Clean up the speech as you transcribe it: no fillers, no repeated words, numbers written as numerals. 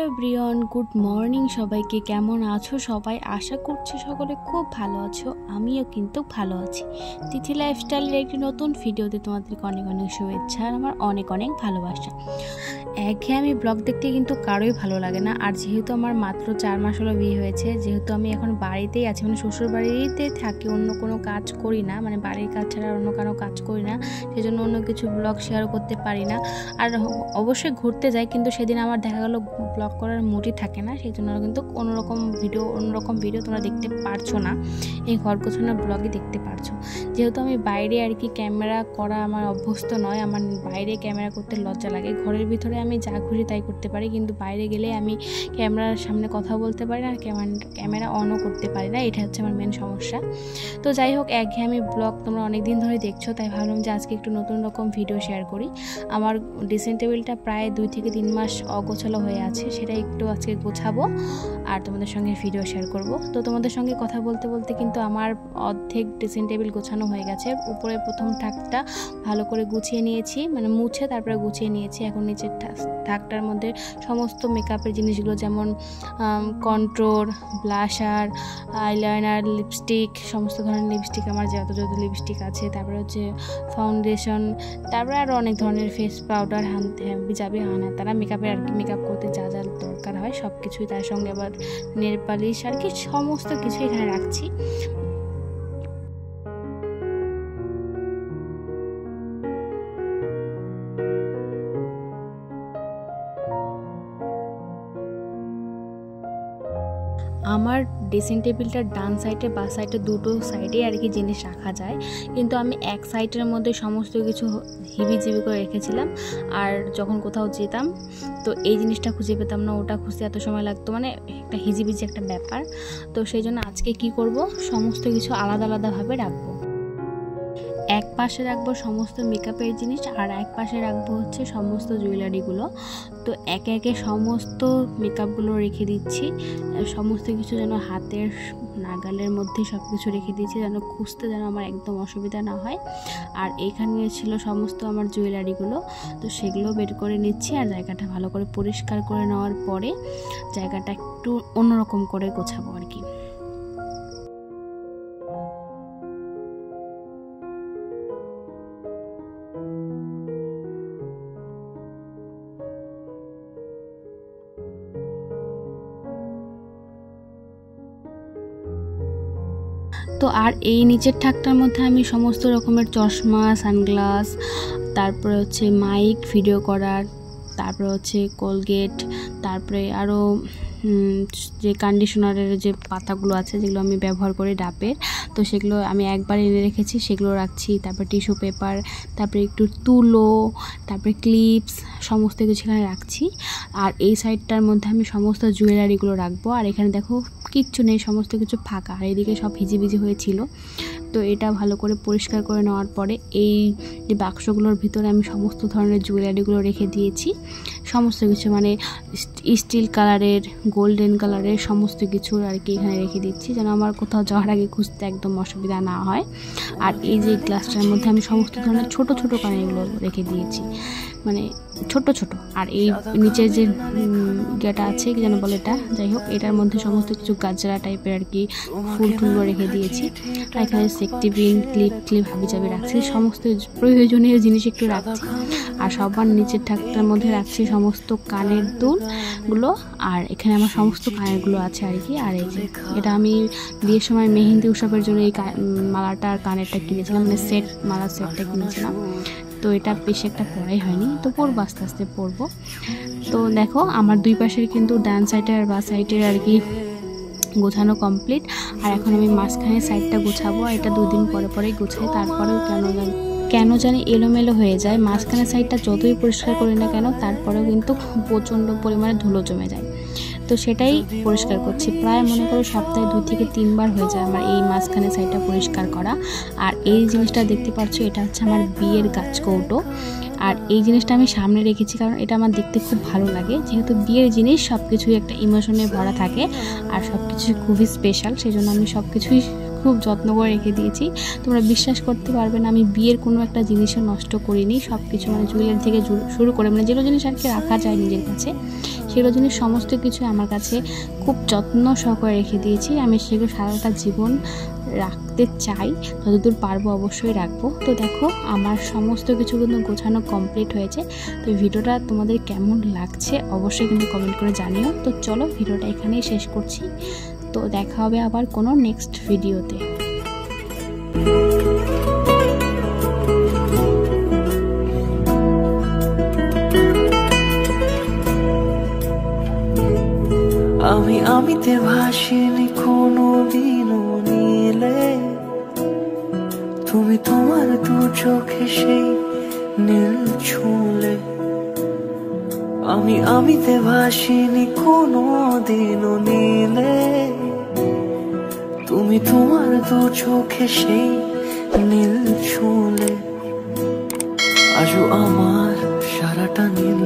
Everyone, good morning সবাইকে। কেমন আছো সবাই? আশা করছি সকলে খুব ভালো আছো। আমিও কিন্তু ভালো আছি। তিথি লাইফস্টাইলের একটি নতুন ভিডিওতে তোমাদেরকে অনেক অনেক শুভেচ্ছা আর আমার অনেক অনেক ভালোবাসা। একঘেয়েমি ব্লগ দেখতে কিন্তু কারোই ভালো লাগে না। আর যেহেতু আমার মাত্র 4 মাস হলো বিয়ে হয়েছে, যেহেতু আমি এখন বাড়িতেই আছি, মানে শ্বশুর বাড়িতে থাকি, অন্য কোনো কাজ করি না, মানে বাড়ির কাজ ছাড়া অন্য কোনো কাজ করি না, সেজন্য অন্য কিছু ব্লগ শেয়ার করতে পারি না। আর অবশ্যই ঘুরতে যাই, কিন্তু সেদিন আমার দেখা গেলো ব্লগ করার মুডই থাকে না, সেই জন্য কিন্তু অন্যরকম ভিডিও তোমরা দেখতে পারছো না, এই ঘর গোছানোর ব্লগই দেখতে পারছো। যেহেতু আমি বাইরে আর কি ক্যামেরা করা আমার অভ্যস্ত নয়, আমার বাইরে ক্যামেরা করতে লজ্জা লাগে। ঘরের ভিতরে আমি যা খুশি তাই করতে পারি, কিন্তু বাইরে গেলে আমি ক্যামেরার সামনে কথা বলতে পারি না, আর ক্যামেরা অনও করতে পারি না। এটা হচ্ছে আমার মেন সমস্যা। তো যাই হোক, একঘেয়েমি ব্লগ তোমরা অনেক দিন ধরে দেখছো, তাই ভাবলাম যে আজকে একটু নতুন রকম ভিডিও শেয়ার করি। আমার ড্রেসিং টেবিলটা প্রায় 2 থেকে 3 মাস অগোছালো হয়ে আছে, সেটা একটু আজকে গোছাবো আর তোমাদের সঙ্গে ভিডিও শেয়ার করব। তো তোমাদের সঙ্গে কথা বলতে বলতে কিন্তু আমার অর্ধেক ড্রেসিং টেবিল গোছানো হয়ে গেছে। উপরে প্রথম থাকটা ভালো করে গুছিয়ে নিয়েছি, মানে মুছে তারপরে গুছিয়ে নিয়েছি। এখন নিচের থাকটার মধ্যে সমস্ত মেকআপের জিনিসগুলো, যেমন কন্ট্রোর, ব্লাশার, আইলাইনার, লিপস্টিক, সমস্ত ধরনের লিপস্টিক, আমার যত লিপস্টিক আছে, তারপরে হচ্ছে ফাউন্ডেশন, তারপরে আরও অনেক ধরনের ফেস পাউডার, বিজাবি হানা তারা মেকআপের আর কি, মেকআপ করতে যা যা দরকার হয় সব কিছুই, তার সঙ্গে আবার নেল পালিশ আর কি, সমস্ত কিছু এখানে রাখছি। আমার ড্রেসিং টেবিলটার ডান সাইডে বা সাইডে দুটো সাইডে আর কি জিনিস রাখা যায়, কিন্তু আমি এক সাইডের মধ্যে সমস্ত কিছু হিবিজিবি করে রেখেছিলাম। আর যখন কোথাও যেতাম তো এই জিনিসটা খুঁজে পেতাম না, ওটা খুঁজতে এত সময় লাগতো, মানে একটা হিজিবিজি একটা ব্যাপার। তো সেই জন্য আজকে কি করব, সমস্ত কিছু আলাদা আলাদাভাবে রাখবো। এক পাশে রাখবো সমস্ত মেকআপের জিনিস, আর এক পাশে রাখবো হচ্ছে সমস্ত জুয়েলারিগুলো। তো একে একে সমস্ত মেকআপগুলো রেখে দিচ্ছি, সমস্ত কিছু যেন হাতের নাগালের মধ্যে সব কিছু রেখে দিয়েছি, যেন খুঁজতে যেন আমার একদম অসুবিধা না হয়। আর এইখানে ছিল সমস্ত আমার জুয়েলারিগুলো, তো সেগুলো বের করে নিচ্ছি। আর জায়গাটা ভালো করে পরিষ্কার করে নেওয়ার পরে জায়গাটা একটু অন্যরকম করে গোছাবো আর কি। তো আর এই নিচের থাকটার মধ্যে আমি সমস্ত রকমের চশমা, সানগ্লাস, তারপরে হচ্ছে মাইক, ভিডিও করার, তারপরে হচ্ছে কোলগেট, তারপরে আরও যে কন্ডিশনারের যে পাতাগুলো আছে যেগুলো আমি ব্যবহার করি ডাবের, তো সেগুলো আমি একবার এনে রেখেছি, সেগুলো রাখছি। তারপর টিস্যু পেপার, তারপরে একটু তুলো, তারপরে ক্লিপস, সমস্ত কিছু এখানে রাখছি। আর এই সাইডটার মধ্যে আমি সমস্ত জুয়েলারিগুলো রাখবো। আর এখানে দেখো কিচ্ছু নেই, সমস্ত কিছু ফাঁকা, আর এইদিকে সব ভিজিভিজি হয়েছিল। তো এটা ভালো করে পরিষ্কার করে নেওয়ার পরে এই যে বাক্সগুলোর ভিতরে আমি সমস্ত ধরনের জুয়েলারিগুলো রেখে দিয়েছি, সমস্ত কিছু, মানে স্টিল কালারের, গোল্ডেন কালারের সমস্ত কিছু আর কি এখানে রেখে দিচ্ছি, যেন আমার কোথাও যাওয়ার আগে খুঁজতে একদম অসুবিধা না হয়। আর এই যে গ্লাসটার মধ্যে আমি সমস্ত ধরনের ছোট ছোট কানেরগুলো রেখে দিয়েছি, মানে ছোট ছোট। আর এই নিচের যে যেটা আছে কি যেন বলে এটা, যাই হোক, এটার মধ্যে সমস্ত কিছু গাজরা টাইপের আর কি ফুল টুলগুলো রেখে দিয়েছি। আর এখানে সেফটি পিন, ক্লিপ হাবিজাবি রাখছি, সমস্ত প্রয়োজনীয় জিনিস একটু রাখছি। আর সবার নিচের থাকটার মধ্যে রাখছি সমস্ত কানের দুলগুলো, আর এখানে আমার সমস্ত কানেরগুলো আছে আর কি। আর এই যে এটা আমি বিয়ের সময় মেহেন্দি উৎসবের জন্য এই মালাটা আর কানেরটা কিনেছিলাম, মানে মালা সেটটা কিনেছিলাম। তো এটা বেশি একটা পড়াই হয়নি, তো পরবো, আস্তে আস্তে পরবো। তো দেখো আমার দুই পাশের কিন্তু ডান সাইডের আর বা সাইডের আর কি গোছানো কমপ্লিট। আর এখন আমি মাঝখানে সাইডটা গোছাবো, আর এটা 2 দিন পরে পরেই গোছাই, তারপরেও কেন জানি এলোমেলো হয়ে যায়। মাঝখানে সাইডটা যতই পরিষ্কার করি না কেন, তারপরেও কিন্তু প্রচণ্ড পরিমাণে ধুলো জমে যায়। তো সেটাই পরিষ্কার করছি, প্রায় মনে করো সপ্তাহে 2 থেকে 3 বার হয়ে যায় আমার এই মাঝখানে সাইডটা পরিষ্কার করা। আর এই জিনিসটা দেখতে পাচ্ছ, এটা হচ্ছে আমার বিয়ের গাছকৌটো। আর এই জিনিসটা আমি সামনে রেখেছি কারণ এটা আমার দেখতে খুব ভালো লাগে, যেহেতু বিয়ের জিনিস সব কিছুই একটা ইমোশনে ভরা থাকে আর সব কিছুই খুবই স্পেশাল, সেই জন্য আমি সব কিছুই খুব যত্ন করে রেখে দিয়েছি। তোমরা বিশ্বাস করতে পারবে না, আমি বিয়ের কোনো একটা জিনিসও নষ্ট করিনি, সব কিছু মানে জুয়েলারি থেকে শুরু করে, মানে যেগুলো জিনিস আর কি রাখা যায় নিজের কাছে সেগুলো জিনিস সমস্ত কিছু আমার কাছে খুব যত্ন সহকারে রেখে দিয়েছি। আমি সেগুলো সারাটা জীবন রাখতে চাই, যতদূর পারবো অবশ্যই রাখবো। তো দেখো আমার সমস্ত কিছু কিন্তু গোছানো কমপ্লিট হয়েছে। তো ভিডিওটা তোমাদের কেমন লাগছে অবশ্যই কিন্তু কমেন্ট করে জানিও। তো চলো ভিডিওটা এখানেই শেষ করছি। তো দেখা হবে আবার কোনো নেক্সট ভিডিওতে। আমিতে ভাসিনি কোনো দিনও নীলে, তুমি তোমার দু চোখে সেই নীল ছুঁলে। আমিতে ভাসিনি কোনো দিনও নীলে, তুমি তোমার দু চোখে সেই নীল ছুঁলে। আজও আমার সারাটা নীল